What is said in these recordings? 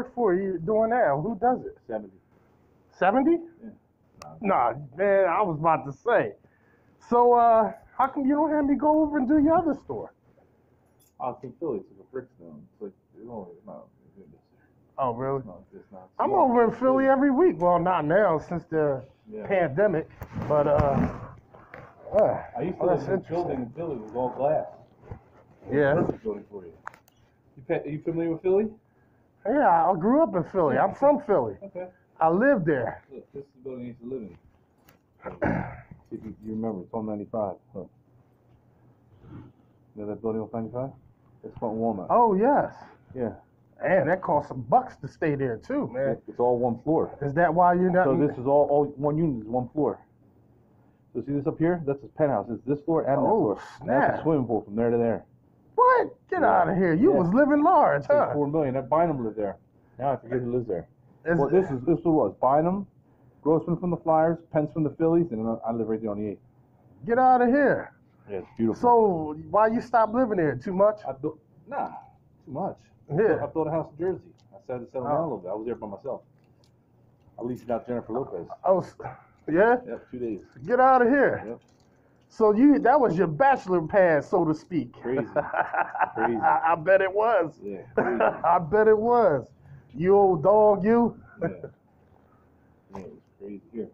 work for you doing that? Who does it? 70. 70? Yeah. Nah, man, I was about to say. So, how come you don't have me go over and do your other store? I was in Philly, it's like a Brickstone. It's like, it's not. Oh, really? No, it's not. I'm over in Philly every week. Well, not now since the pandemic, but I used to live in a building in Philly. It was all glass. Yeah. Perfect building for you. Are you familiar with Philly? Yeah, I grew up in Philly. I'm from Philly. Okay. I lived there. Look, this is the building I used to live in. See if you remember, it's on 95. Look. You know that building on 95? It's on Walnut. Oh, yes. Yeah. Man, that cost some bucks to stay there too, man. It's all one floor. Is that why you're not? So this is all one unit is one floor. So see this up here? That's his penthouse. It's this floor and that floor. Snap. That's a swimming pool from there to there. What? Get out of here. You was living large, huh? $4 million. That Bynum lived there. Now I forget who lives there. Well, this was Bynum, Grossman from the Flyers, Pence from the Phillies, and then I live right there on the 8th. Get out of here. Yeah, it's beautiful. So why you stopped living there? Too much? Too much. Yeah. I built a house in Jersey. I decided to settle down a little bit. I was there by myself. I leased it out to Jennifer Lopez. Yeah? Yep, 2 days. Get out of here. Yep. So that was your bachelor pad, so to speak. Crazy. Crazy. I bet it was. Yeah, crazy. I bet it was. You old dog, you. Yeah. Yeah, it was crazy. Here,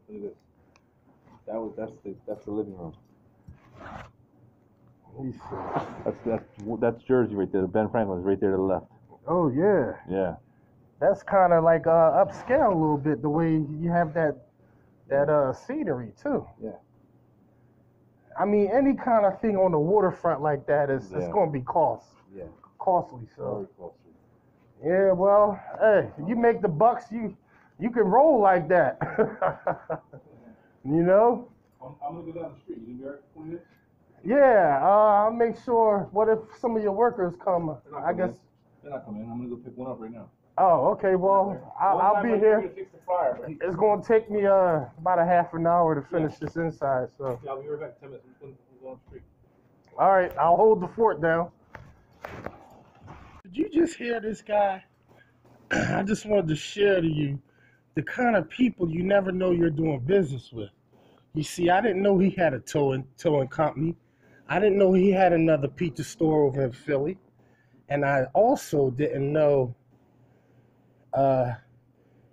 look at this. That's the living room. That's Jersey right there. Ben Franklin's right there to the left. Oh yeah. Yeah. That's kind of like upscale a little bit, the way you have that scenery too. Yeah. I mean, any kind of thing on the waterfront like that it's going to be costly. So. Very costly. Yeah. Well, hey, you make the bucks, you can roll like that. You know. I'm gonna go down the street. You gonna be alright for 20 minutes? Yeah. I'll make sure. What if some of your workers come? I guess. They're not coming in. I'm gonna go pick one up right now. Oh, okay. Well, I'll be here. Fix the fire, It's going to take me about a half an hour to finish this inside. So. Yeah, I'll be right back. 10 minutes. I'm going on the street. All right, I'll hold the fort down. Did you just hear this guy? I just wanted to share to you the kind of people you never know you're doing business with. You see, I didn't know he had a towing company. I didn't know he had another pizza store over in Philly. And I also didn't know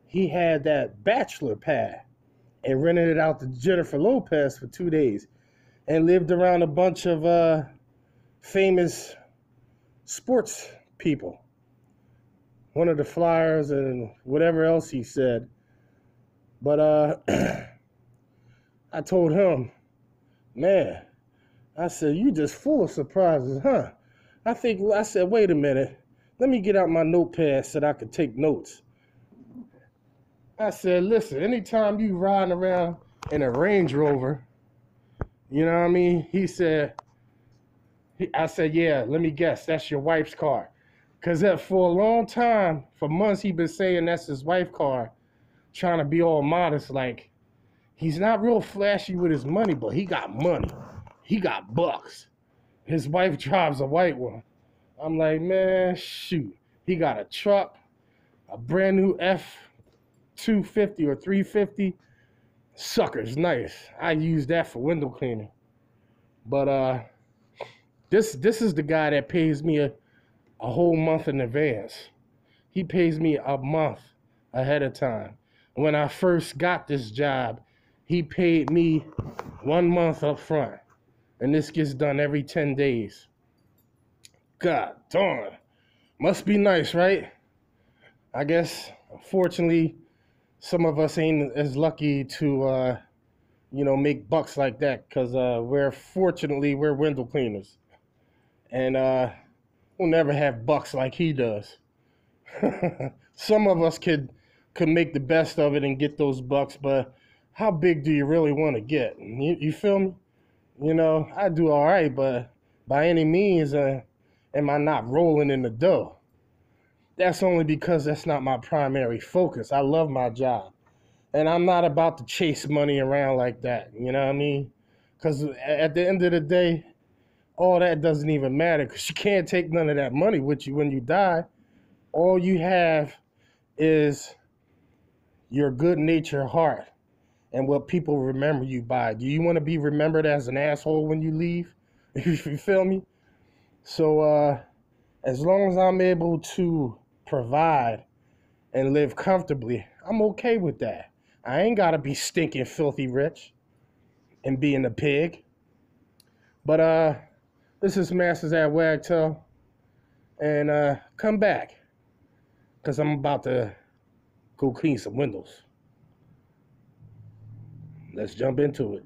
he had that bachelor pad and rented it out to Jennifer Lopez for 2 days and lived around a bunch of famous sports people. One of the Flyers and whatever else he said. But I told him, man, I said, you just full of surprises, huh? I said, wait a minute. Let me get out my notepad so that I could take notes. I said, listen, anytime you riding around in a Range Rover, you know what I mean? I said, yeah, let me guess, that's your wife's car. Because for a long time, for months, he been saying that's his wife's car, trying to be all modest, like, he's not real flashy with his money, but he got money. He got bucks. His wife drives a white one. I'm like, man, shoot. He got a truck, a brand new F-250 or 350. Sucker's nice. I use that for window cleaning. But this is the guy that pays me a whole month in advance. He pays me a month ahead of time. When I first got this job, he paid me 1 month up front. And this gets done every 10 days. God darn. Must be nice, right? I guess, unfortunately, some of us ain't as lucky to, make bucks like that. Because we're window cleaners. And we'll never have bucks like he does. Some of us could make the best of it and get those bucks. But how big do you really want to get? You feel me? You know, I do all right, but by any means, am I not rolling in the dough? That's only because that's not my primary focus. I love my job. And I'm not about to chase money around like that, you know what I mean? Because at the end of the day, all that doesn't even matter because you can't take none of that money with you when you die. All you have is your good natured heart and what people remember you by. Do you want to be remembered as an asshole when you leave? You feel me? So as long as I'm able to provide and live comfortably, I'm okay with that. I ain't gotta be stinking filthy rich and being a pig. But this is Masters at Wagtail, and come back, cause I'm about to go clean some windows. Let's jump into it.